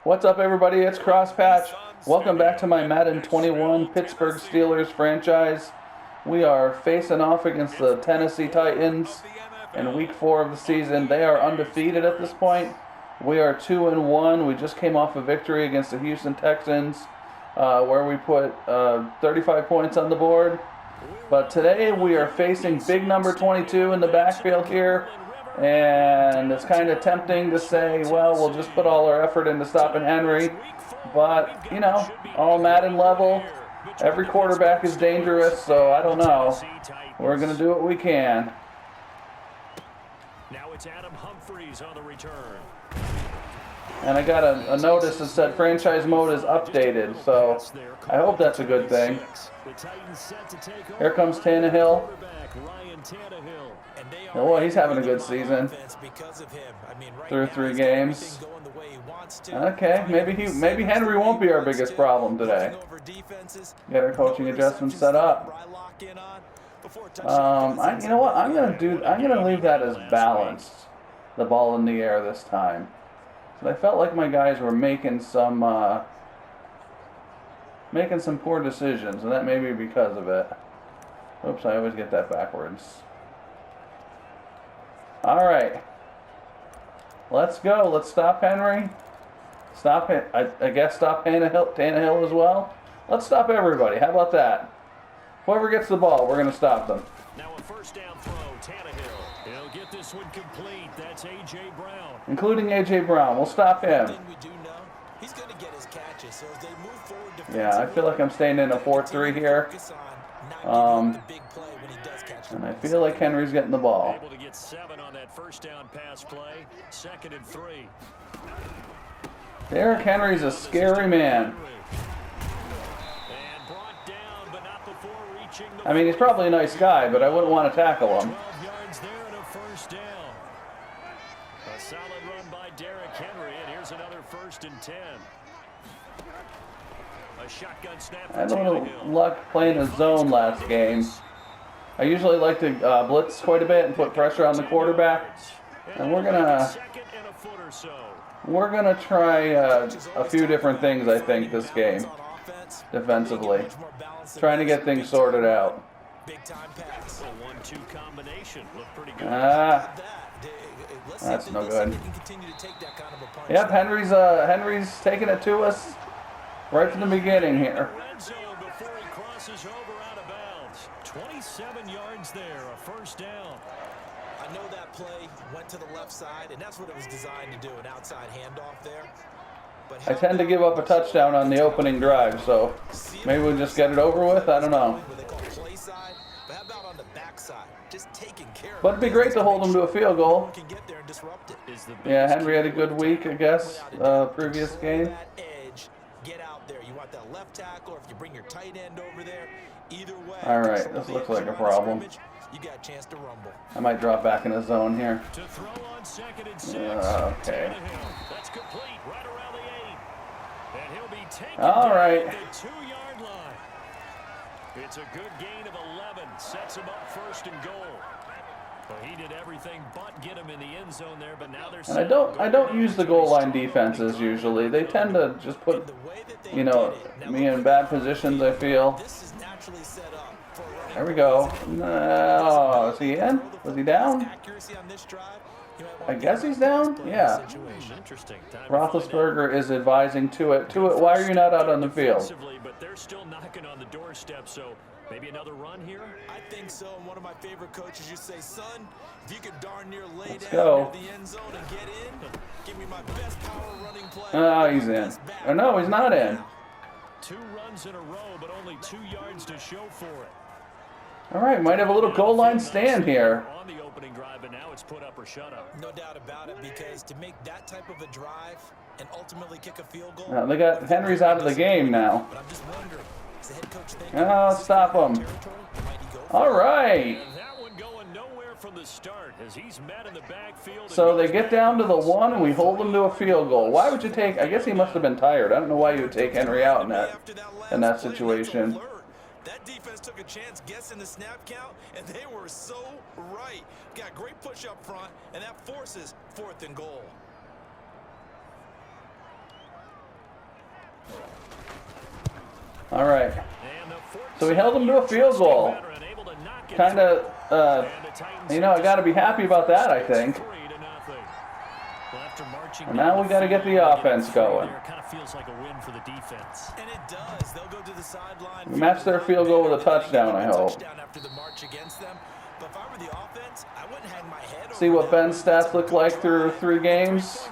What's up, everybody? It's Crosspatch. Welcome back to my Madden 21 Pittsburgh Steelers franchise. We are facing off against the Tennessee Titans in Week 4 of the season. They are undefeated at this point. We are 2-1. We just came off a victory against the Houston Texans, where we put 35 points on the board. But today we are facing big number 22 in the backfield here. And it's kind of tempting to say, well, we'll just put all our effort into stopping Henry. But, you know, all Madden level, every quarterback is dangerous, so I don't know. We're going to do what we can. Now it's Adam Humphries on the return. And I got a notice that said franchise mode is updated, so I hope that's a good thing. Here comes Tannehill. Oh, he's having a good season. Through 3 games. Okay, maybe Henry won't be our biggest problem today. Get our coaching adjustments set up. You know what? I'm gonna leave that as balanced. The ball in the air this time. So I felt like my guys were making some poor decisions, and that may be because of it. Oops, I always get that backwards. All right, let's go. Let's stop Henry. Stop it. I guess stop Tannehill as well. Let's stop everybody. How about that? Whoever gets the ball, we're going to stop them. Now a first down throw, Tannehill. He'll get this one complete. That's A.J. Brown. Including A.J. Brown. We'll stop him. He's going to get his catches, so as they move forward, yeah, I feel like I'm staying in a 4-3 here. And I feel like Henry's getting the ball. Able to get 7 on that first down pass play. 2nd and 3. Derrick Henry's a scary man. I mean, he's probably a nice guy, but I wouldn't want to tackle him. 12 yards there and a first down. A solid run by Derrick Henry, and here's another 1st and 10. A shotgun snap. I had a little luck playing a zone last game. I usually like to blitz quite a bit and put pressure on the quarterback, and we're gonna try a few different things. I think this game, defensively, trying to get things sorted out. That's no good. Yep, Henry's taking it to us right from the beginning here. 27 yards there, a first down. I know that play went to the left side, and that's what it was designed to do, an outside handoff there. But I tend to give up a touchdown on the opening drive, so maybe we'll just get it over with. I don't know. But it'd be great to hold them to a field goal. Yeah, Henry had a good week, I guess, previous game. Get out there. You want that left tackle, or if you bring your tight end over there. Either way. All right, this looks like a problem. You got a chance to rumble. I might drop back in the zone here. To throw on 2nd and 6. Okay. That's complete right around the 8. And he'll be taken all right. down the 2-yard line. It's a good gain of 11. Sets him up 1st and goal. Well, he did everything but get him in the end zone there, but now there's. And I don't use the goal line defenses usually. They tend to just put, you know, me in bad positions, I feel. There we go. No, is he in? Was he down? I guess he's down. Yeah. Roethlisberger is advising to it. Why are you not out on the field? But they're still knocking on the doorstep, so maybe another run here? I think so. And one of my favorite coaches used to say, son, if you could darn near lay down go. near the end zone and get in, give me my best power running play. Oh, he's in. Oh, no, he's not in. 2 runs in a row, but only 2 yards to show for it. All right, might have a little goal line stand here. On the opening drive, and now it's put up or shut up. No doubt about it, because to make that type of a drive and ultimately kick a field goal. They got Henry's out of the game now. But I'm just wondering, is the head coach thinking stop him. All right. That one going nowhere from the start as he's met in the backfield. So they get down to the 1 and we hold them to a field goal. Why would you take? I guess he must have been tired. I don't know why you would take Henry out in that situation. That defense took a chance guessing the snap count, and they were so right. Got great push up front, and that forces 4th and goal. All right. So we held them to a field goal. Kind of, you know, I got to be happy about that, I think. And now we got to get the offense going. Kind of feels like a win for the defense. And it does. They'll go to the sideline. We match their field goal with a touchdown, I hope. After the march against them. But if I were the offense, I wouldn't hang my head. See what Ben's stats look like through 3 games.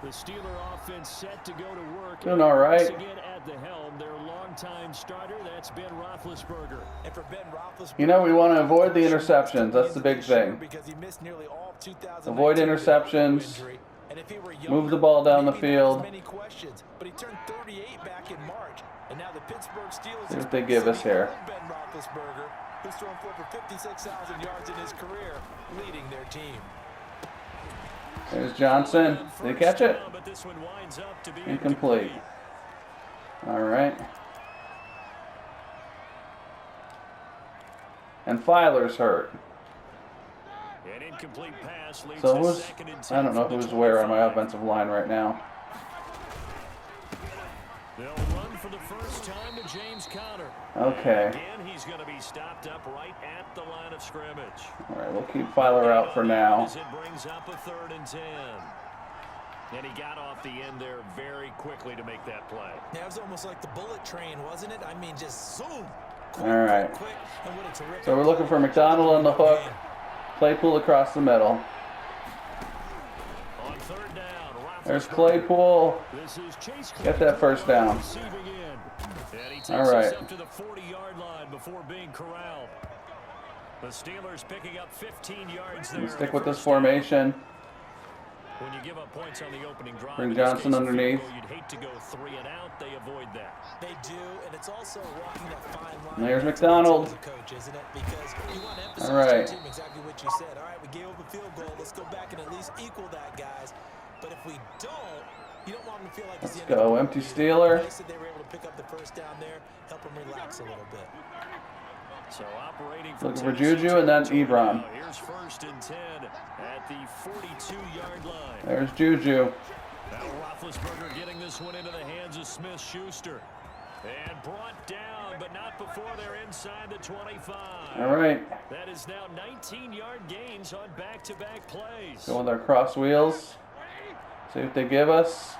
The Steeler offense set to go to work. Doing all right. Once again at the helm, their longtime starter, that's Ben Roethlisberger. And for Ben Roethlisberger, You know, we want to avoid the interceptions. That's the big thing. because he missed nearly all of 2019 Avoid interceptions. And if he were younger, Move the ball down the maybe not as field. many questions, but he turned 38 back in March. And now the Pittsburgh Steelers See what they give us here. Ben Roethlisberger, who's thrown for over 56,000 yards in his career, leading their team. There's Johnson. Did he catch it? Incomplete. All right. And Filer's hurt. An incomplete pass leaves So a who's, second and I don't know 10 who's for the where on my 25. offensive line right now. They'll run for the first time to James Conner. Okay. Again, he's going to be stopped up right at the line of scrimmage. All right, we'll keep Filer out for now. As it brings up a 3rd and 10. And he got off the end there very quickly to make that play. Yeah, it was almost like the bullet train, wasn't it? I mean, just zoom. All right. Quick, and what a terrific So we're looking for McDonald on the hook. Claypool across the middle. On 3rd down, There's Claypool. this is Chase Get that first down. receiving in. And he takes All us right. up to the 40-yard line before being corralled. The Steelers picking up 15 yards there. We'll stick with this formation. When you give up points on the opening drive, Bring in this Johnson case, a field underneath. goal, you'd hate to go 3 and out. They avoid that. They do, and it's also walking that fine line. And there's McDonald. As a coach, isn't it? Because you want to emphasize All right. to your team exactly what you said. All right, we gave up a field goal. Let's go back and at least equal that, guys. But if we don't, you don't want them to feel like it's Let's the end of go. the Empty game. Steeler. Nice that they were able to pick up the first down there, help them relax a little bit. So operating Looking for Juju and then Ebron. Here's 1st and 10 at the 42-yard line. There's Juju. Now Roethlisberger getting this one into the hands of Smith-Schuster. And brought down, but not before they're inside the 25. All right. That is now 19-yard gains on back-to-back plays. Go with our cross wheels. See what they give us.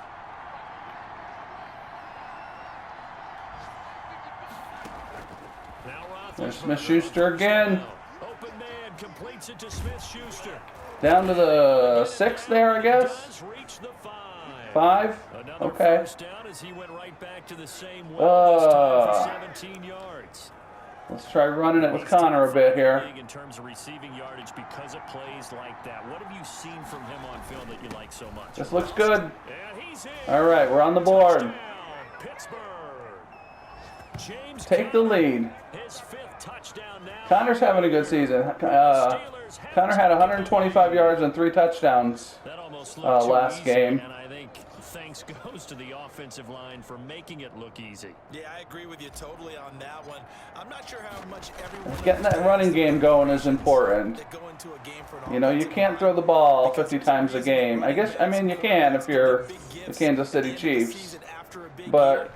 Now There's Roethlisberger. Smith-Schuster again. Open man completes it to Smith-Schuster. Down to the 6 there, I guess. Does reach the 5. 5? Another Okay. first down as he went right back to the same well, this time for 17 yards. Let's try running it with Connor a bit here. In terms of receiving yardage because of plays like that. What have you seen from him on film that you like so much? This looks good. And he's in. All right, we're on the board. Touchdown, Pittsburgh. James Take the lead. His 5th touchdown now. Connor's having a good season. Connor had 125 yards and 3 touchdowns That almost looked too last easy, game. And I think thanks goes to the offensive line for making it look easy. Yeah, I agree with you totally on that one. I'm not sure how much everyone Getting that running game going is important. that go into a game for an You know, you can't throw the ball 50 times a game. I mean, you can if you're the Kansas City Chiefs. But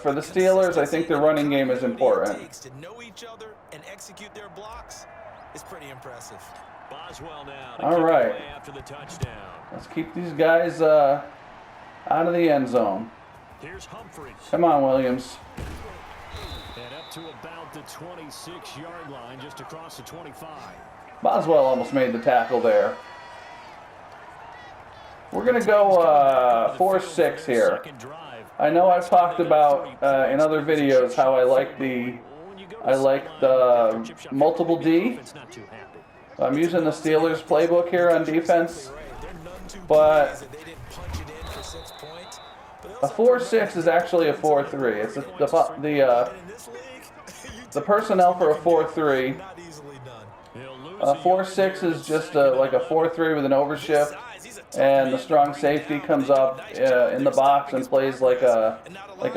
for the Steelers, I think the running game is important. To know each other and execute their blocks is pretty impressive. Boswell now to All kick right. away after the touchdown. Let's keep these guys out of the end zone. Here's Humphries. Come on, Williams. And up to about the 26-yard line, just across the 25. Boswell almost made the tackle there. We're going to go 4-6 here. Second drive. I know I've talked about in other videos how I like the multiple D. It's not too happy. I'm using the Steelers playbook here on defense, but a 4-6 is actually a 4-3. It's the personnel for a 4-3. A 4-6 is just like a 4-3 with an overshift, and the strong safety comes up in the box and plays like a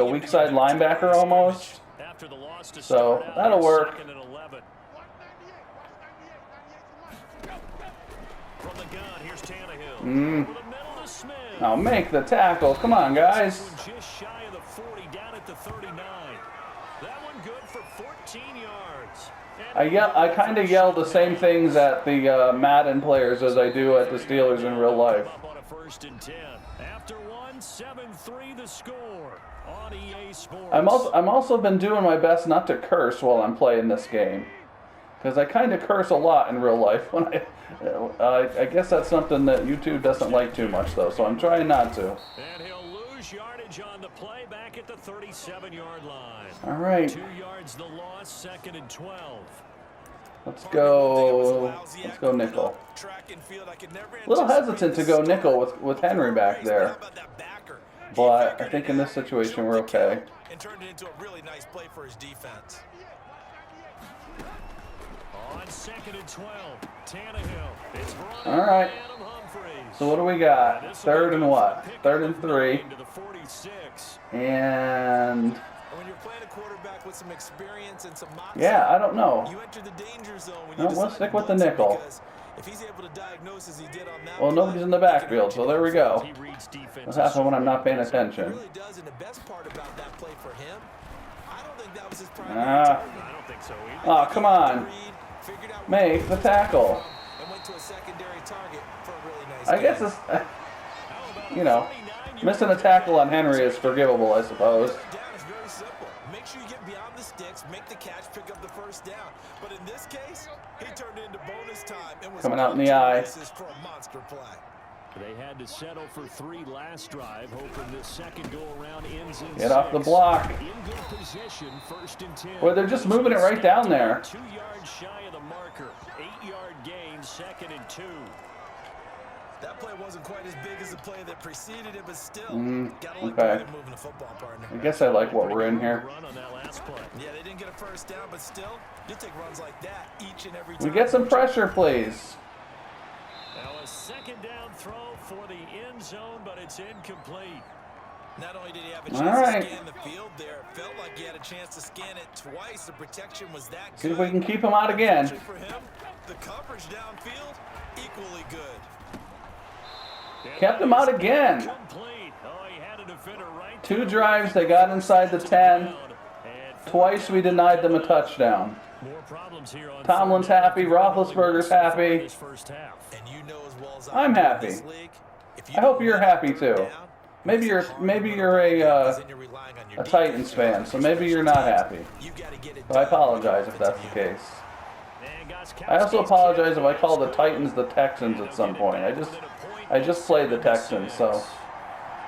weak side linebacker almost. So that'll work. Now make the tackle. Come on, guys. Just shy of the 40, down at the 39. I kind of yell the same things at the Madden players as I do at the Steelers in real life. Up on a 1st and 10. After 7-3 the score on EA Sports. I'm also been doing my best not to curse while I'm playing this game, because I kind of curse a lot in real life. When I guess that's something that YouTube doesn't like too much though, so I'm trying not to. And he'll lose yardage on the play back at the 37-yard line. All right. 2 yards the loss, 2nd and 12. Let's go nickel. A little hesitant to go nickel with Henry back there, but I think in this situation we're okay. And turned it into a really nice play for his defense. On 2nd and 12, Tannehill. It's brought All right. Adam Humphries. So what do we got? 3rd and what? 3rd and 3. To the 46. And When you're playing a quarterback with some experience and some moxie, yeah, I don't know. you enter the danger zone when No, you we'll decide stick to with the blitz him, nickel. because if he's able to diagnose as he did on that Well, play, nobody's in the backfield, so there we go. He reads defense. What happens when I'm not paying It attention? really does, and the best part about that play for him, I don't think that was his primary Ah. target. I don't think so either. Oh, come on. Figured out Make the tackle. and went to a secondary target for a really nice I guess gain. it's, you know, missing a tackle on Henry is forgivable, I suppose. Down is very simple. Make sure you get beyond the sticks, make the catch, pick up the first down. But in this case, he turned it into bonus time and was Coming out in the eye. for a monster play. They had to settle for 3 last drive, hoping this second go-around ends in Get off the 6. block. In good position, 1st and 10. Boy, they're just moving it right down there. 2 yards shy of the marker. 8-yard gain, 2nd and 2. That play wasn't quite as big as the play that preceded it, but still, gotta look okay. good at moving the football, partner. I guess I like what we're in here. Run on that last play. Yeah, they didn't get a first down, but still, you take runs like that each and every We time. get some pressure, please. Now a 2nd down throw for the end zone, but it's incomplete. Not only did he have a All chance right. to scan the field there, it felt like he had a chance to scan it twice. The protection was that See good. if we can keep him out again. For him, the coverage downfield, equally good. Kept him out again. Complete. Oh, he had a defender right 2 drives, they got inside the 10. Twice we denied them a touchdown. More problems here on Tomlin's happy, Roethlisberger's happy. this first half. And you know as well as I'm do in happy. this league, if you I hope don't you're get happy third too. down, Maybe you're because then you're relying on your a Titans defense. fan, so maybe you're not happy. You gotta get it But I done. apologize if that's the case. And I also apologize if I call the Titans the Texans at some point. I just played the Texans, so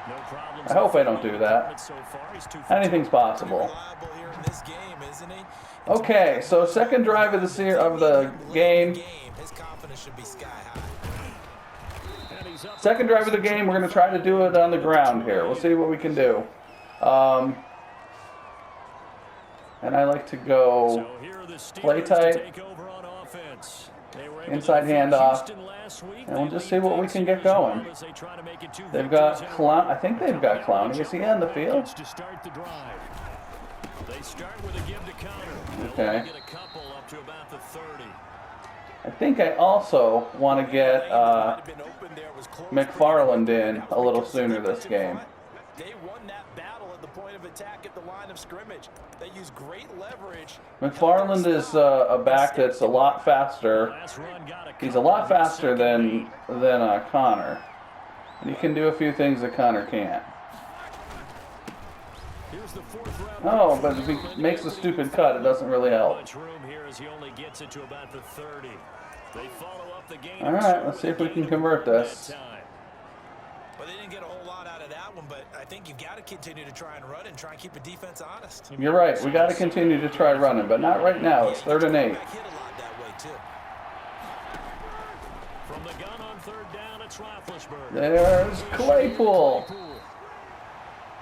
No problems I hope I don't do that. so far. He's 2 for anything's possible. Reliable here in this game, isn't he? Okay, so second drive of the game. His confidence should be sky high. And he's up. Second drive of the game. We're going to try to do it on the ground here. We'll see what we can do. And I like to go So here are the Steelers play to tight, take over on offense. They were able to inside defeat handoff, Houston last week. and we'll They just lead see what we that can get series going. well as they try to make it 2 They've got victories in a Clown. row. I think they've got Clowney. Is he on the field? To start the drive. They start with a give to counter. They'll Okay. only get a couple up to about the 30. I think I also want to get McFarland in a little sooner this game. They won that battle at the point of attack at the line of scrimmage. They use great leverage. McFarland is a back that's a lot faster. Last run got a He's a lot faster than Connor, and he can do a few things that Connor can't. Here's the 4th round. Oh, but if he makes a stupid cut, it doesn't really help. Much room here as he only gets it to about the 30. They follow up the gain. All right, let's see if we can convert this. But they didn't get a whole lot out of that one, but I think you've got to continue to try and run and try and keep the defense honest. You're right. We got to continue to try running, but not right now. It's 3rd and 8. Back hit a lot that way too. From the gun on 3rd down, it's Roethlisberger. There's Claypool.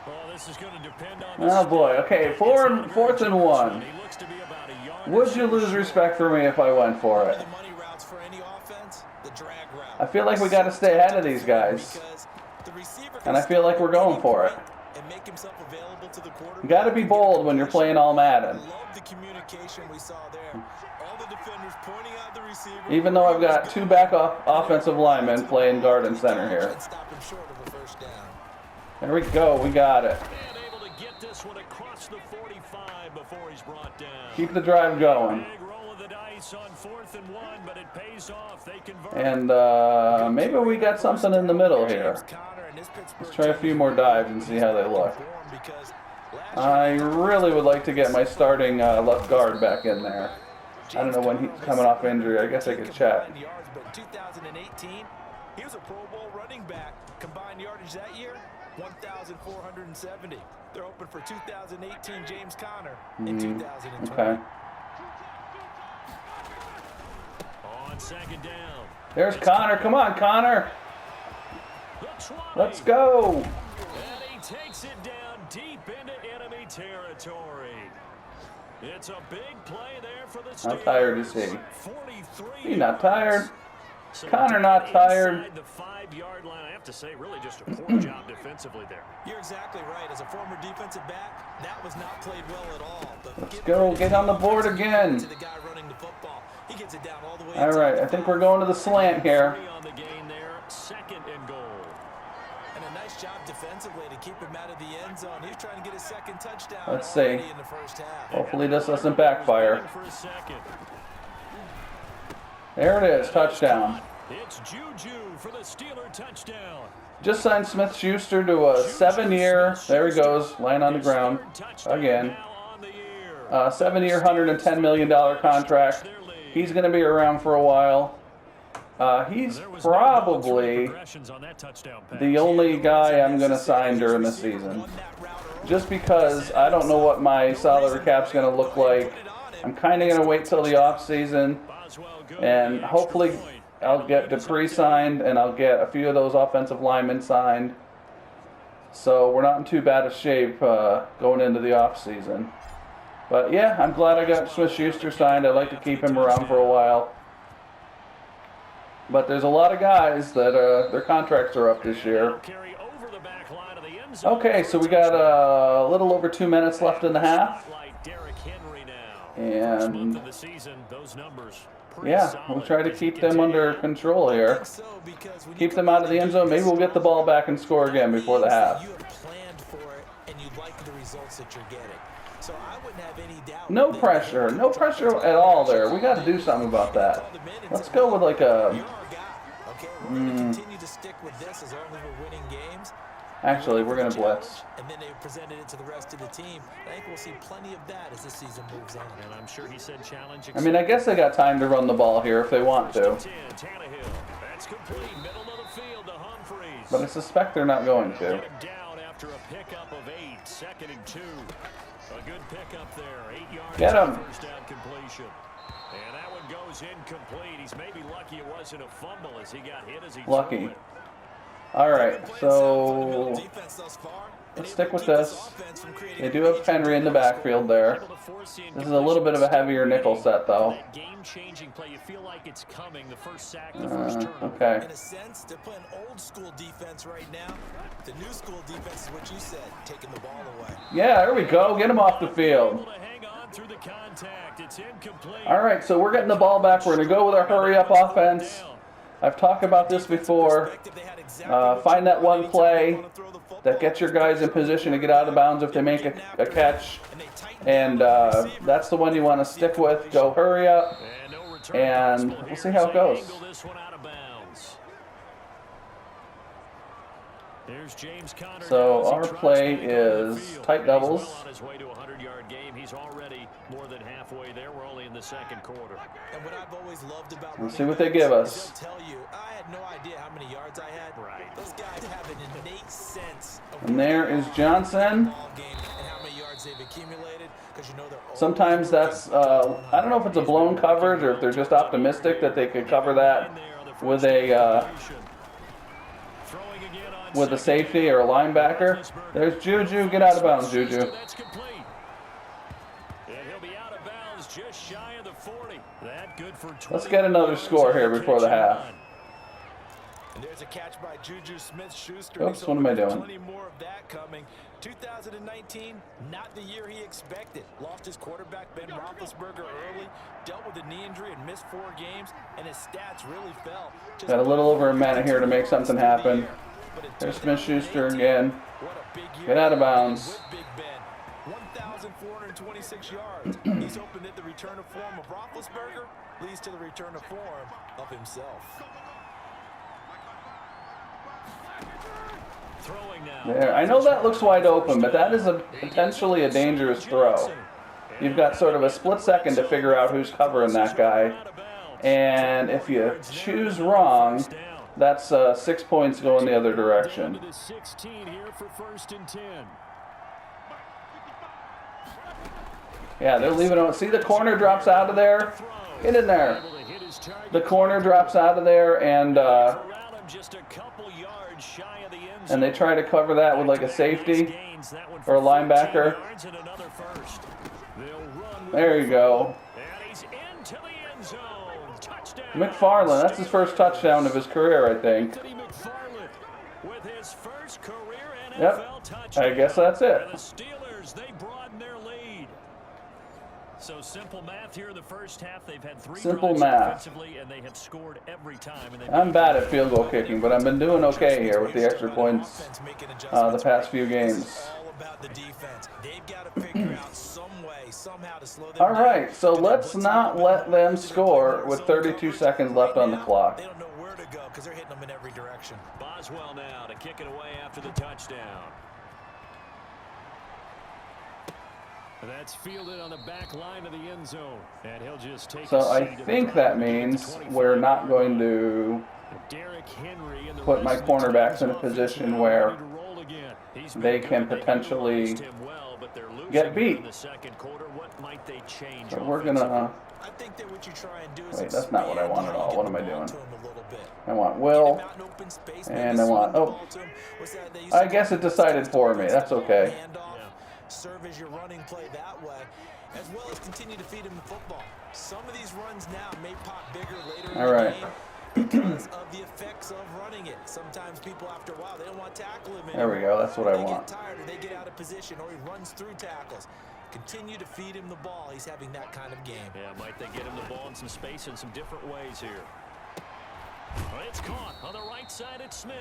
Well, this is going to depend on Oh boy. Okay, 4th and 1. He looks to be about a yard. Would you lose respect for me if I went for it? The money routes for any offense, the drag route. I feel like we got to stay ahead of these guys, Because the receiver and I feel like we're going for it. and make himself available to the quarterback. You got to be bold when you're playing all Madden. Love the communication we saw there. All the defenders pointing out the receiver. Even though I've got 2 backup offensive linemen playing guard and center here. Stop him short of a first down. There we go. We got it. And able to get this one across the 45 before he's brought down. Keep the drive going. Big roll of the close on 4th and 1, but it pays off. They convert. And maybe we got something in the middle here. Let's try a few more dives and see how they look. I really would like to get my starting left guard back in there. I don't know when he's coming off injury. I guess I could check. 2018, he was a Pro Bowl running back. Combined yardage that year, 1,470. They're open for 2018 James Conner in 2020. Okay. On 2nd down. There's Connor. Come on, Connor. Let's go. And he takes it down deep into enemy territory. It's a big play there for the Steelers. How tired is he? 43. He's not tired. So Connor not tired. Inside the 5-yard line, I have to say, really just a poor job defensively there. You're exactly right. As a former defensive back, that was not played well at all. But Let's go. Get on the board again. to the guy running the football. He gets it down all the way. All right. I think we're going to the slant here. 3 on the gain there, 2nd and goal. And a nice job defensively to keep him out of the end zone. He's trying to get his 2nd touchdown. Let's see. already in the first half. Hopefully this doesn't backfire. For a second. There it is. Touchdown. It's Juju for the Steeler touchdown. Just signed Smith-Schuster to a 7-year. There he goes. Laying on the ground again. 7-year, $110 million contract. He's going to be around for a while. He's probably the only guy I'm going to sign during the season. Just because I don't know what my salary cap's going to look like. I'm kind of going to wait till the off season, and hopefully I'll get Dupree signed, and I'll get a few of those offensive linemen signed. So we're not in too bad a shape going into the off season. But yeah, I'm glad I got Smith-Schuster signed. I'd like to keep him around for a while. But there's a lot of guys that their contracts are up this year. Okay, so we got a little over 2 minutes left in the half. And yeah, we'll try to keep them under control here. Keep them out of the end zone. Maybe we'll get the ball back and score again before the half. You have planned for it, and you like the results that you're getting. So I wouldn't have any doubt. No pressure. No pressure at all there. We got to do something about that. Let's go with like a... Okay, we're going to continue to stick with this as long as we're winning games. Actually, we're going to blitz. And then they presented it to the rest of the team. I think we'll see plenty of that as the season moves on. And I'm sure he said challenge. I mean, I guess they got time to run the ball here if they want to. That's complete. Middle of the field to Humphreys. But I suspect they're not going to. Down after a pickup of 8, 2nd and 2. A good pickup there. 8 yards. Get him. First down completion. And that one goes incomplete. He's maybe lucky it wasn't a fumble as he got hit as he lucky. threw it. All right, so let's stick with this. They do have Henry in the backfield there. This is a little bit of a heavier nickel set, though. Game-changing play. You feel like it's coming. The first sack, the first turnover. Okay. In a sense, they're playing old school defense right now. The new school defense is what you said, taking the ball away. Yeah, there we go. Get him off the field. All right, so we're getting the ball back. We're going to go with our hurry-up offense. I've talked about this before. Find that one play that gets your guys in position to get out of bounds if they make a catch. And that's the one you want to stick with. Go hurry up. And we'll see how it goes. So our play is tight doubles. He's already more than halfway there. We're only in the 2nd quarter. And what I've always loved about Let's see what they give us. they'll tell you, I had no idea how many yards I had. Right. Those guys have an innate sense of And there is Johnson. ball game and how many yards they've accumulated, because you know they're Sometimes that's, I don't know if it's a blown coverage or if they're just optimistic that they could cover that with a safety or a linebacker. There's Juju. Get out of bounds, Juju. Just shy of the 40. That good for 20. Let's get another score here before the half. And there's a catch by Juju Smith-Schuster. Oops, what am I doing? Plenty more of that coming. 2019, not the year he expected. Lost his quarterback, Ben Roethlisberger, early. Dealt with a knee injury and missed 4 games, and his stats really fell. Got a little over a minute here to make something happen. There's Smith-Schuster again. Get out of bounds. 26 yards. He's hoping that the return of form of Roethlisberger leads to the return of form of himself. There. I know that looks wide open, but that is potentially a dangerous throw. You've got sort of a split second to figure out who's covering that guy. And if you choose wrong, that's 6 points going the other direction. Yeah, they're leaving it. See, the corner drops out of there. Get in there. The corner drops out of there, and they try to cover that with like a safety or a linebacker. There you go. McFarland, that's his first touchdown of his career, I think. Yep, I guess that's it. So simple math here in the first half. They've had 3 simple drives math. Offensively, and they have scored every time. And I'm bad at field goal kicking, but I've been doing okay here with the extra points the past few games. All right, so let's not let them score with 32 seconds left on the clock. They don't know where to go because they're hitting them in every direction. Boswell now to kick it away after the touchdown. That's fielded on the back line of the end zone, and he'll just take. So I think that means we're not going to put my cornerbacks in a position where they can potentially get beat. So we're gonna. Wait, that's not what I want at all. What am I doing? I want Will, and I want. Oh, I guess it decided for me. That's okay. Serve as your running play that way, as well as continue to feed him the football. Some of these runs now may pop bigger later in the game because of the effects of running it. Sometimes people, after a while, they don't want to tackle him anymore. There we go. That's what I want. They get tired, or they get out of position, or he runs through tackles. Continue to feed him the ball. He's having that kind of game. Yeah, might they get him the ball in some space in some different ways here. Well, it's caught on the right side at Smith.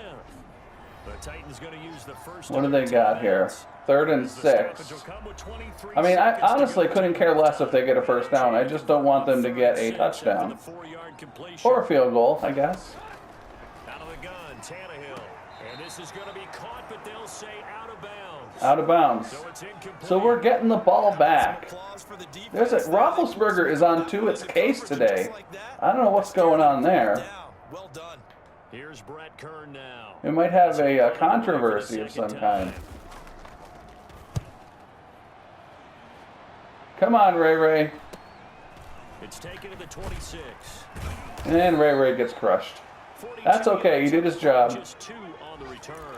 The Titans going to use the first. What do they got here? 3rd and 6. I mean, I honestly couldn't care less if they get a first down. I just don't want them to get a touchdown. Or a field goal, I guess. Out of the gun, Tannehill. And this is going to be caught, but they'll say out of bounds. Out of bounds. So we're getting the ball back. There's a Roethlisberger is on to its case today. I don't know what's going on there. Well done. Here's Brett Kern now. We might have a controversy of some kind. Come on, Ray Ray. It's taken to the 26. And Ray Ray gets crushed. That's okay. He did his job.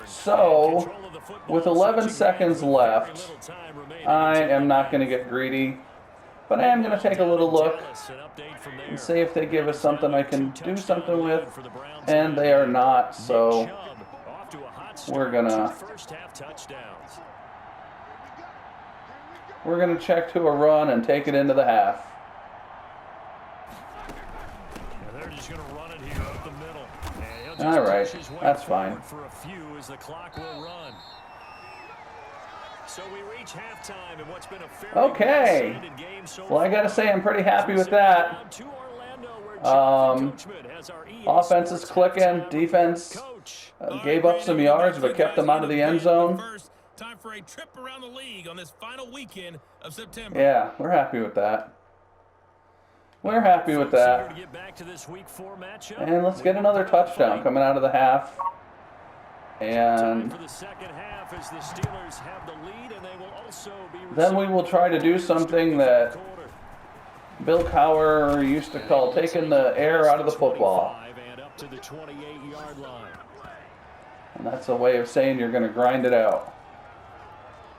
So, with 11 seconds left, I am not going to get greedy. But I am going to take a little look and see if they give us something I can do something with. And they are not, so we're going to check to a run and take it into the half. They're just going to run it here up the middle. All right, that's fine. For a few as the clock will run. So we reach halftime in what's been a fairly extended game so well, I got to say I'm pretty happy with that. Offense is clicking. Defense gave up some yards but kept them out of the end zone. Time for a trip around the league on this final weekend of September. Yeah, we're happy with that. We're happy with that. And let's get another touchdown coming out of the half. And then we will try to do something that Bill Cowher used to call taking the air out of the football. And that's a way of saying you're going to grind it out.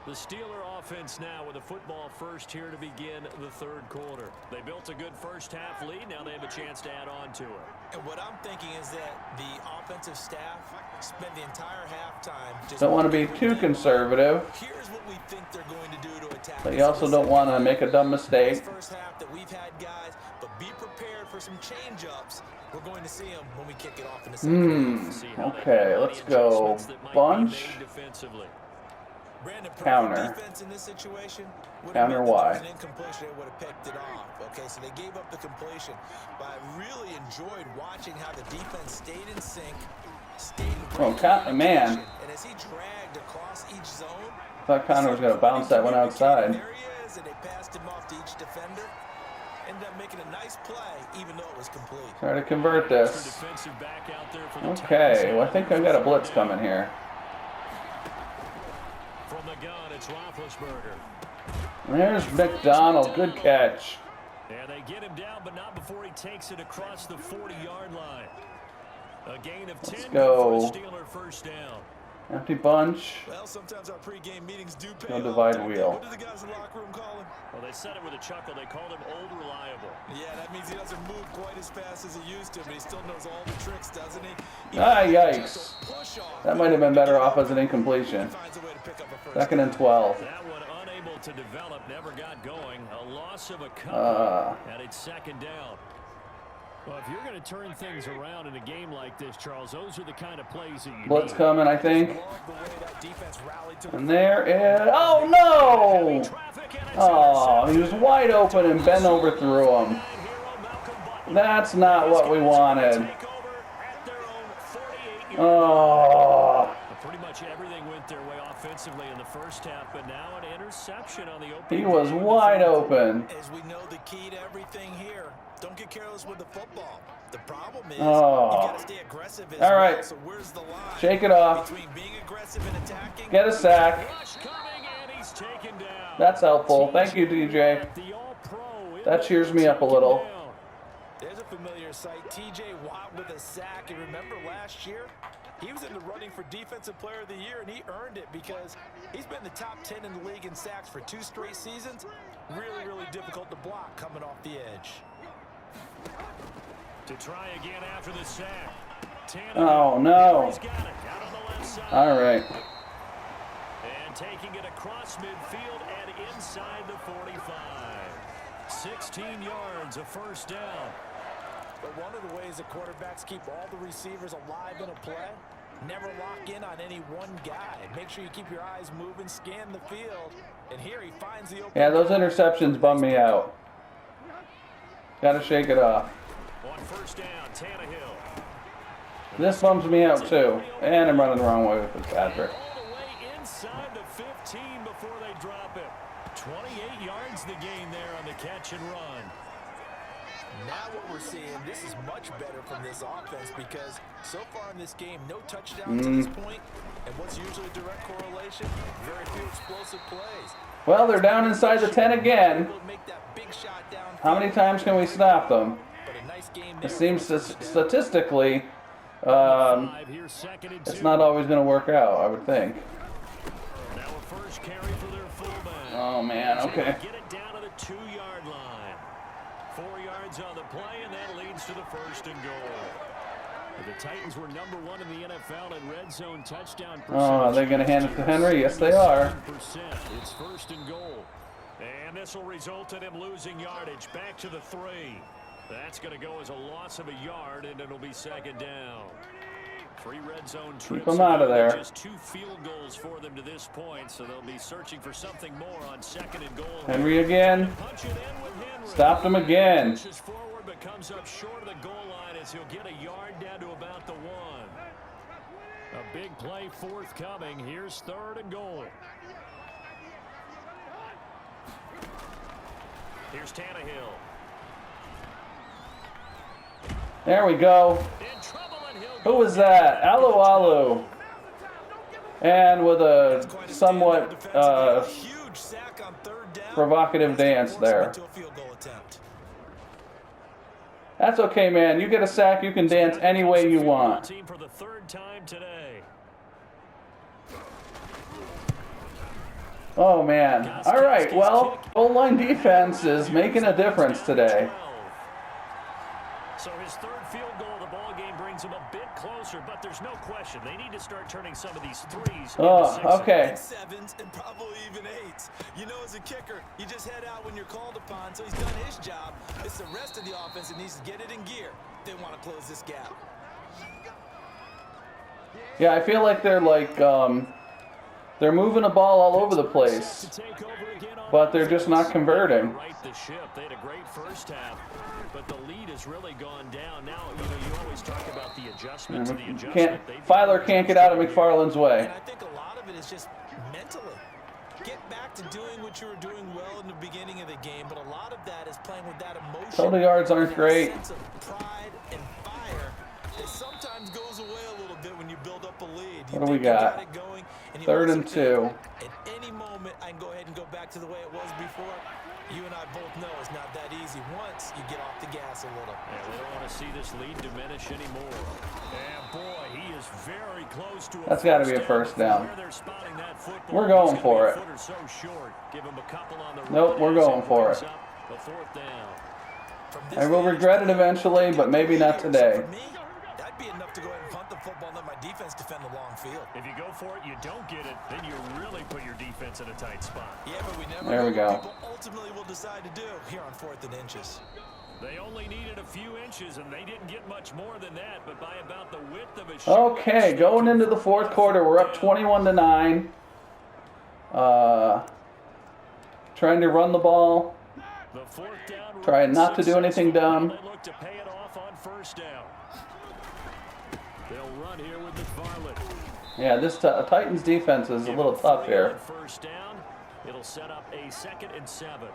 The Steeler offense now with a football first here to begin the 3rd quarter. They built a good first half lead. Now they have a chance to add on to it. And what I'm thinking is that the offensive staff spent the entire halftime just don't want to be too conservative. Here's what we think they're going to do to attack. But you also don't want to make a dumb mistake. First half that we've had, guys, but be prepared for some change-ups. We're going to see them when we kick it off in the second half. Okay, let's go bunch. Counter. Defense in this situation Counter Y. an incompletion, they would have picked it off. Okay, so they gave up the completion. But I really enjoyed watching how the defense stayed in sync, stayed in man. and as he dragged across each zone, I thought Connor was going to bounce that one outside. There he is, and they passed him off to each defender. Ended up making a nice play, even though it was complete. Try to convert this. Okay, well, I think I've got a blitz coming here. From the gun, it's Roethlisberger. There's McDonald. Good catch. And they get him down, but not before he takes it across the 40-yard line. A gain of 10 Let's go. for the Steeler first down. Empty bunch. Well, sometimes our pregame meetings do pay No off. divide wheel. What do the guys in the locker room call him? Well, they said it with a chuckle. They called him Old Reliable. Yeah, that means he doesn't move quite as fast as he used to, but he still knows all the tricks, doesn't he? Yikes. That might have been better off as an incompletion. Finds a way to pick up a first 2nd and 12. That one unable to develop, never got going. A loss of a couple, and it's 2nd down. Well, if you're going to turn things around in a game like this, Charles, those are the kind of plays that you Blitz need. coming, I think. Love the way that defense rallied to And there is... Oh, no! Oh, he was wide open and bent overthrew him. That's not what we wanted. Oh. Pretty much everything went their way offensively in the first half, but now an interception on the open. He was wide open. As we know, the key to everything here, don't get careless with the football. The problem is, Oh. you got to stay aggressive as All well. right. So where's the line? Shake it off. Between being aggressive and attacking. Get a sack. Rush coming, and he's taken down. That's helpful. Thank you, DJ. The All-Pro That cheers me up a little. There's a familiar sight. TJ Watt with a sack. And remember last year, he was in the running for Defensive Player of the Year, and he earned it because he's been in the top 10 in the league in sacks for 2 straight seasons. Really, really difficult to block coming off the edge. To try again after the sack. Oh, no. He's got it out of the left side. All right. And taking it across midfield and inside the 45. 16 yards, a first down. But one of the ways the quarterbacks keep all the receivers alive in a play, never lock in on any one guy. Make sure you keep your eyes moving, scan the field. And here he finds the open. Yeah, those interceptions bum me out. Gotta shake it off. On first down, Tannehill. This bums me out too. And I'm running the wrong way with Fitzpatrick. All the way inside the 15 before they drop it. 28 yards the gain there on the catch and run. Now what we're seeing, this is much better from this offense because so far in this game, no touchdown to this point. And what's usually a direct correlation? Very few explosive plays. Well, they're down inside the 10 again. Make that big shot down. How many times can we stop them? But a nice game It there. seems statistically, it's not always going to work out, I would think. Now a first carry for their fullback. Oh, man, okay. Get it down to the 2-yard line. 4 yards on the play, and that leads to the first and goal. The Titans were number 1 in the NFL in red zone touchdown percentage. Oh, are they going to hand it to Henry? Yes, they are. It's first and goal. And this will result in him losing yardage. Back to the 3. That's going to go as a loss of a yard, and it'll be 2nd down. 3 red zone trips. Keep them out of there. Just 2 field goals for them to this point, so they'll be searching for something more on 2nd and goal. Henry again. Punch it in with Henry. Stopped him again. Pushes forward, but comes up short of the goal line as he'll get a yard down to about the 1. A big play forthcoming. Here's 3rd and goal. Here's Tannehill. There we go. In trouble, and he'll Who was that? Alu. And with a somewhat Huge sack on 3rd down. provocative dance there. To a field goal attempt. That's okay, man. You get a sack, you can dance any way you want. Team for the 3rd time today. Oh, man. All right, well, O-line defense is making a difference today. So his 3rd field goal of the ball game brings him a bit closer, but there's no question they need to start turning some of these 3s Oh, into 6s. okay. 7s and probably even 8s. You know, as a kicker, you just head out when you're called upon, so he's done his job. It's the rest of the offense that needs to get it in gear. They want to close this gap. Yeah, I feel like they're like They're moving the ball all over the place, but they're just not converting. Right the ship. They had a great first half, but the lead has really gone down. Now, you always talk about the adjustment to the adjustment. Filer can't get out of McFarland's way. And I think a lot of it is just mentally. Get back to doing what you were doing well in the beginning of the game, but a lot of that is playing with that emotion. Total yards aren't great. Sense of pride and fire. It sometimes goes away a little bit when you build up a lead. What do we got? 3rd and 2. At any moment, I can go ahead and go back to the way it was before. You and I both know it's not that easy once you get off the gas a little. Yeah, we don't want to see this lead diminish anymore. And boy, he is very close to a That's got to be a first down. Where they're spotting that football, We're going for it. so short. Give him a couple on the Nope, we're going for it. The 4th down. I will regret it eventually, but maybe not today. For me, that'd be enough to go ahead and punt the football and let my defense defend the long field. If you go for it, you don't get it, then you really put your defense in a tight spot. Yeah, but we never there we know go. what people ultimately will decide to do here on 4th and inches. They only needed a few inches, and they didn't get much more than that, but by about the width of a Okay, going into the 4th quarter, we're up 21-9. Trying to run the ball. The 4th down, Trying not to do anything dumb. They look to pay it off on 1st down. They'll run here with McFarland. Yeah, this Titans defense is a little tough here. 1st down. It'll set up a 2nd and 7.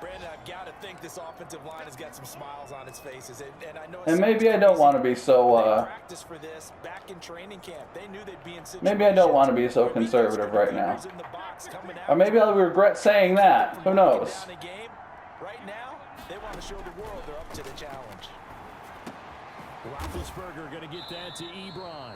Brandon, I've got to think this offensive line has got some smiles on its faces, and I know. And maybe I don't want to be so. Practice for this back in training camp. They knew they'd be in situations. Maybe I don't want to be so conservative right now. Or maybe I'll regret saying that. Who knows? Right now, they want to show the world they're up to the challenge. Roethlisberger going to get that to Ebron.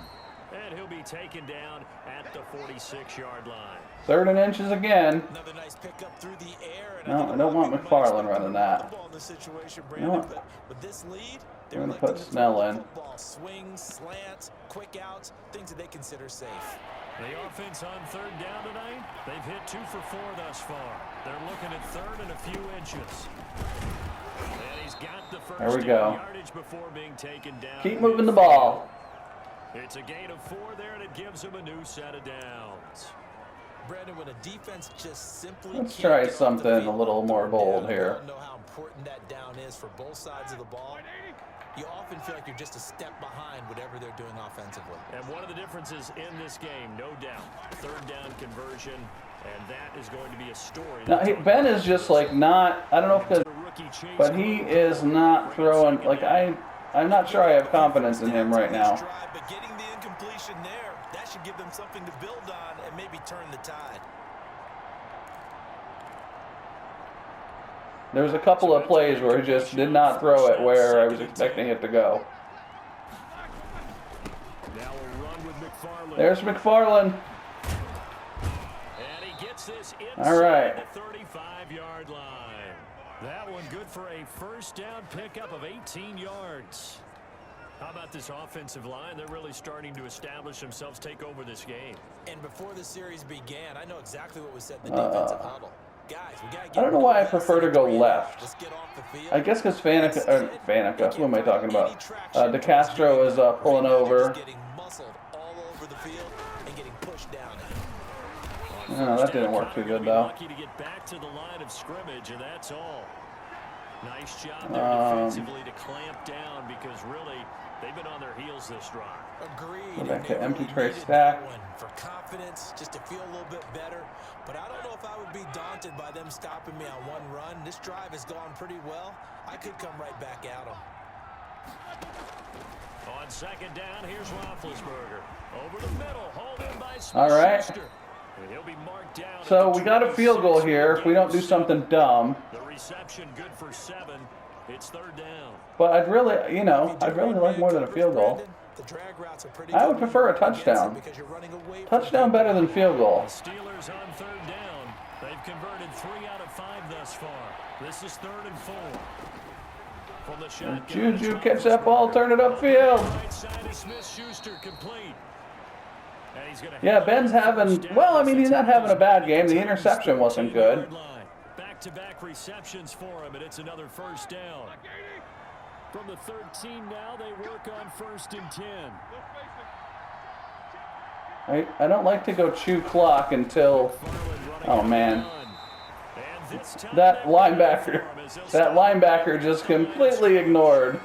And he'll be taken down at the 46-yard line. 3rd and inches again. Another nice pickup through the air. No, I don't want McFarland running that. You know what? With this lead, they're going to put Snell in. Swings, slants, quick outs, things that they consider safe. The offense on 3rd down tonight, they've hit 2 for 4 thus far. They're looking at 3rd and a few inches. And he's got the first there we go. Yardage before being taken down. Keep moving the ball. It's a gain of 4 there, and it gives them a new set of downs. Brandon, when a defense just simply Let's try something a little more bold here. You know how important that down is for both sides of the ball. You often feel like you're just a step behind whatever they're doing offensively. And one of the differences in this game, no doubt, 3rd down conversion, and that is going to be a story. Now, Ben is just like not, I don't know if but he is not throwing, like I'm not sure I have confidence in him right now. But getting the incompletion there, that should give them something to build on and maybe turn the tide. There's a couple of plays where he just did not throw it where I was expecting it to go. Now we'll run with McFarland. There's McFarland. And he gets this inside All right. the 35-yard line. That one good for a 1st down pickup of 18 yards. How about this offensive line? They're really starting to establish themselves, take over this game. And before the series began, I know exactly what was said in the defensive huddle. Guys, we gotta get I don't know why I prefer to go left. Let's get off the field. I guess because Faneca, who am I talking about? DeCastro is pulling over. Getting muscled all over the field and getting pushed down. No, that didn't work too good though. Lucky to get back to the line of scrimmage, and that's all. Nice job there defensively to clamp down, because really they've been on their heels this drive. Agreed. Go back to empty Really tray needed stack. that one for confidence, just to feel a little bit better. But I don't know if I would be daunted by them stopping me on one run. This drive has gone pretty well. I could come right back at them. On 2nd down, here's Roethlisberger. Over the middle, hauled in by Smith. All right. He'll be marked down. So we got a field goal here if we don't do something dumb. The reception good for 7. It's 3rd down. But I'd really, I'd really like more than a field goal. I would prefer a touchdown. Touchdown better than field goal. The Steelers on 3rd down. They've converted 3 out of 5 thus far. This is 3rd and 4. From the shotgun. Juju catch that ball, turn it upfield. Right side is Smith-Schuster complete. And he's gonna Yeah, Ben's having, well, I mean, he's not having a bad game. The interception wasn't good. Back-to-back receptions for him, and it's another 1st down. From the 13 now, they work on 1st and 10. I don't like to go chew clock until... Oh, man. That linebacker just completely ignored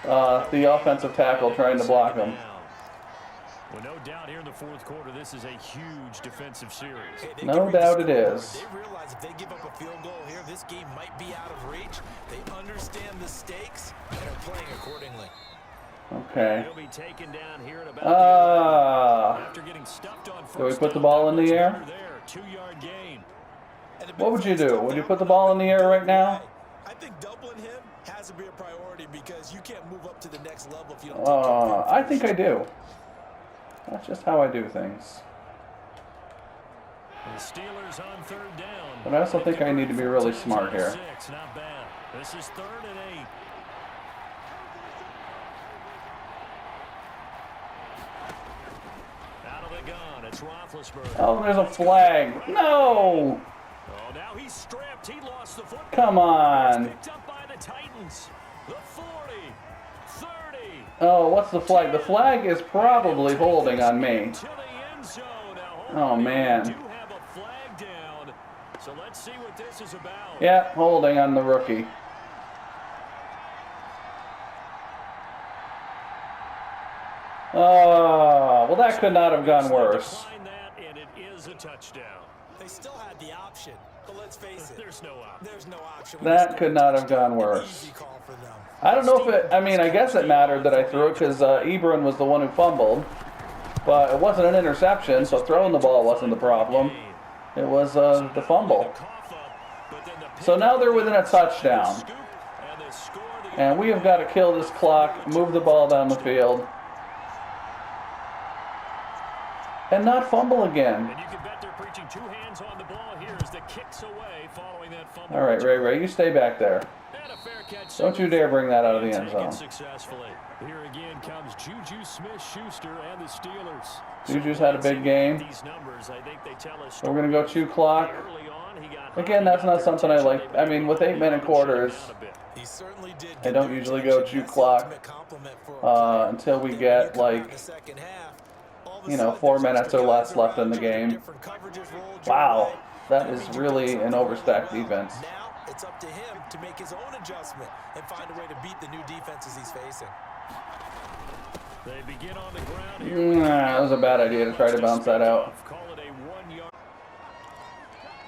the offensive tackle trying to block him. Well, no doubt here in the fourth quarter, this is a huge defensive series. No doubt it is. They realize if they give up a field goal here, this game might be out of reach. They understand the stakes and are playing accordingly. Okay. He'll be taken down here at about after getting stuffed on first. Do we put the ball in the air? 2-yard gain. What would you do? Would you put the ball in the air right now? I think doubling him has to be a priority because you can't move up to the next level if you don't I think I do. That's just how I do things. The Steelers on 3rd down. But I also think I need to be really smart here. Not bad. This is 3rd and 8. Out of the gun, it's Roethlisberger. Oh, there's a flag. No! Oh, now he's stripped. He lost the football. Come on. Picked up by the Titans. The 40, 30. Oh, what's the flag? The flag is probably holding on me. To the end zone. Oh, man. We do have a flag down. So let's see what this is about. Yeah, holding on the rookie. Oh, well, that could not have gone worse. And it is a touchdown. They still had the option, but let's face it. There's no option. There's no option. That could not have gone worse. Easy call for them. I don't know if it, I mean, I guess it mattered that I threw it because Ebron was the one who fumbled. But it wasn't an interception, so throwing the ball wasn't the problem. It was the fumble. So now they're within a touchdown. And we have got to kill this clock, move the ball down the field. And not fumble again. And you can bet they're preaching 2 hands on the ball here as the kicks away following that fumble. All right, Ray, you stay back there. Don't you dare bring that out of the end zone. Successfully. Here again comes Juju Smith-Schuster and the Steelers. Juju's had a big game. These numbers, I think they tell us We're going to go chew clock. Again, that's not something I like. I mean, with 8-minute quarters, I don't usually go chew clock until we get, like, 4 minutes or less left in the game. Wow, that is really an overstacked defense. Now it's up to him to make his own adjustment and find a way to beat the new defenses he's facing. They begin on the ground here. That was a bad idea to try to bounce that out. Call it a 1-yard.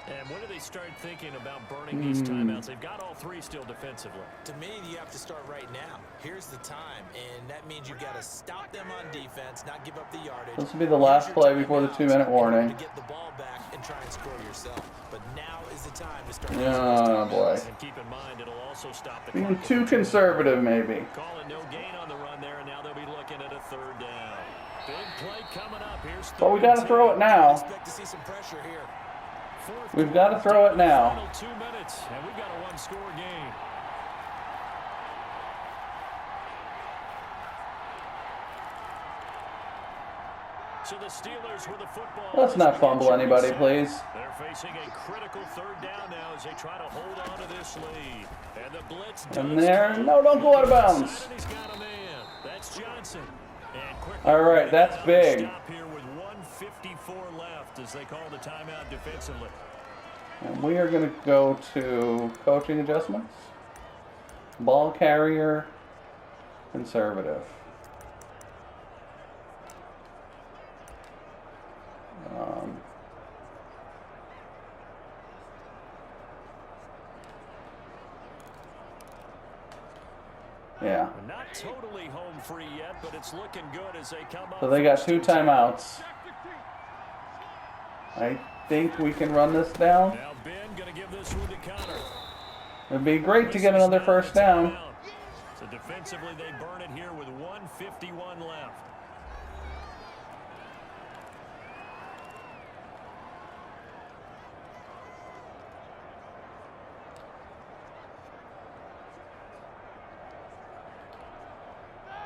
And when do they start thinking about burning these timeouts? They've got all 3 still defensively. To me, you have to start right now. Here's the time, and that means you've got to stop them on defense, not give up the yardage. This will be the last play before the 2-minute warning. To get the ball back and try and score yourself. But now is the time to start. Oh boy. And keep in mind, it'll also stop the Being too conservative, maybe. Calling no gain on the run there, and now they'll be looking at a 3rd down. Big play coming up. Here's But we got to throw it now. Expect to see some pressure here. We've got to throw it now. Final 2 minutes, and we've got a 1-score game. So the Steelers with the football. Let's not fumble anybody, please. They're facing a critical 3rd down now as they try to hold on to this lead. And the blitz. And there, no, don't go out of bounds. He's got a man. That's Johnson. All right, that's big. Stop here with 1:54 left as they call the timeout defensively. And we are going to go to coaching adjustments. Ball carrier, conservative. Yeah. Not totally home free yet, but it's looking good as they come up. So they got 2 timeouts. I think we can run this down. Now Ben going to give this one to Connor. It'd be great to get another 1st down. So defensively they burn it here with 1:51 left.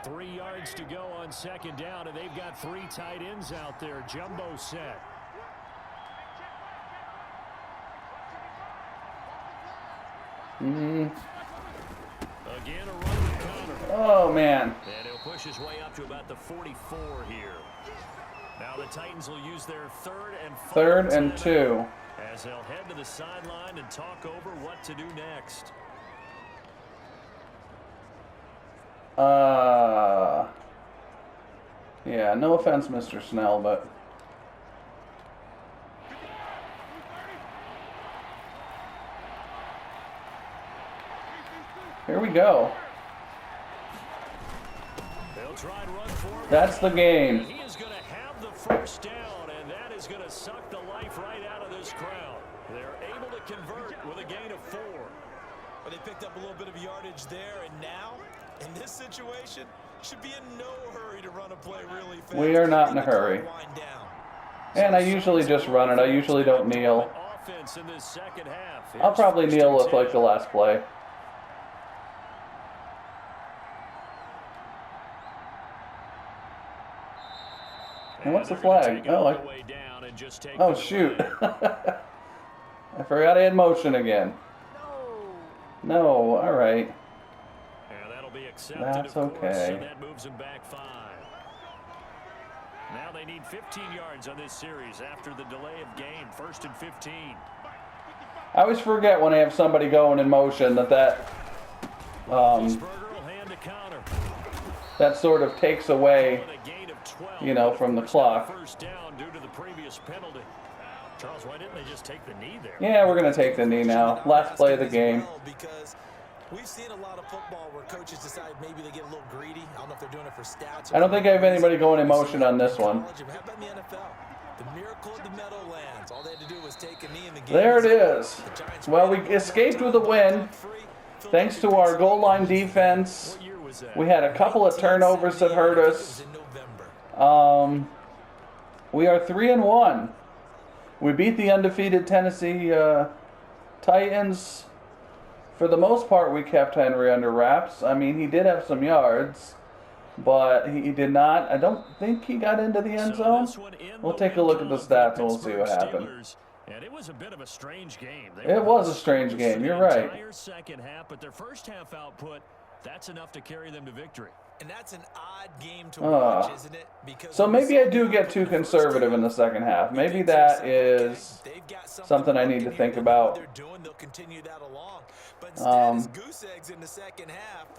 Three yards to go on 2nd down, and they've got 3 tight ends out there. Jumbo set. Again, a run with Connor. Oh, man. And he'll push his way up to about the 44 here. Now the Titans will use their Third and 2. As they'll head to the sideline and talk over what to do next. Yeah, no offense, Mr. Snell, but here we go. They'll try and run for it. That's the game. He is going to have the first down, and that is going to suck the life right out of this crowd. They're able to convert with a gain of 4. Well, they picked up a little bit of yardage there, and now, in this situation, should be in no hurry to run a play really fast. We are not in a hurry. And I usually just run it. I usually don't kneel. Offense in this second half. I'll probably kneel with like the last play. And what's the flag? Oh, shoot. I forgot I had motion again. No, all right. That's okay. So that moves them back 5. Now they need 15 yards on this series after the delay of game. 1st and 15. I always forget when I have somebody going in motion that sort of takes away, you know, from the clock. First down due to the previous penalty. Charles, why didn't they just take the knee there? Yeah, we're going to take the knee now. Last play of the game. Because we've seen a lot of football where coaches decide maybe they get a little greedy. I don't know if they're doing it for stats. I don't think I have anybody going in motion on this one. How about in the NFL? The miracle of the Meadowlands. All they had to do was take a knee in the game. There it is. Well, we escaped with a win thanks to our goal line defense. We had a couple of turnovers that hurt us. We are 3-1. We beat the undefeated Tennessee Titans. For the most part, we kept Henry under wraps. I mean, he did have some yards, but he did not. I don't think he got into the end zone. We'll take a look at the stats and we'll see what happened. And it was a bit of a strange game. It was a strange game. You're right. Entire second half, but their first half output, that's enough to carry them to victory. And that's an odd game to watch, isn't it? Because so maybe I do get too conservative in the second half. Maybe that is something I need to think about.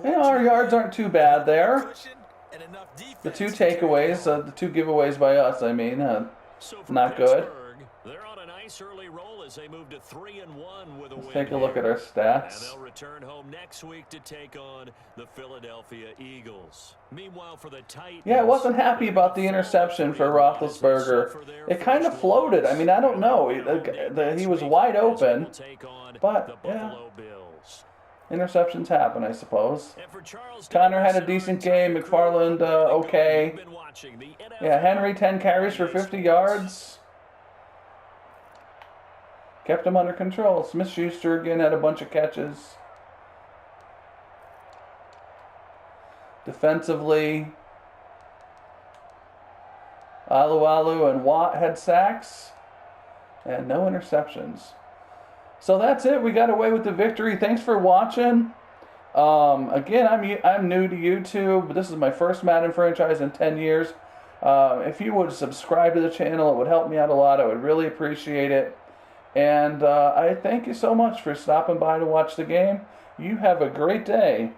Yeah, our yards aren't too bad there. The 2 takeaways, the 2 giveaways by us, I mean, not good. They're on a nice early roll as they move to 3-1 with a win. Let's take a look at our stats. And they'll return home next week to take on the Philadelphia Eagles. Meanwhile, for the Titans, yeah, I wasn't happy about the interception for Roethlisberger. It kind of floated. I mean, I don't know. He was wide open, but yeah, interceptions happen, I suppose. Connor had a decent game. McFarland, okay. Yeah, Henry 10 carries for 50 yards. Kept him under control. Smith-Schuster again had a bunch of catches. Defensively, Alu and Watt had sacks. And no interceptions. So that's it. We got away with the victory. Thanks for watching. Again, I'm new to YouTube. This is my first Madden franchise in 10 years. If you would subscribe to the channel, it would help me out a lot. I would really appreciate it. And I thank you so much for stopping by to watch the game. You have a great day.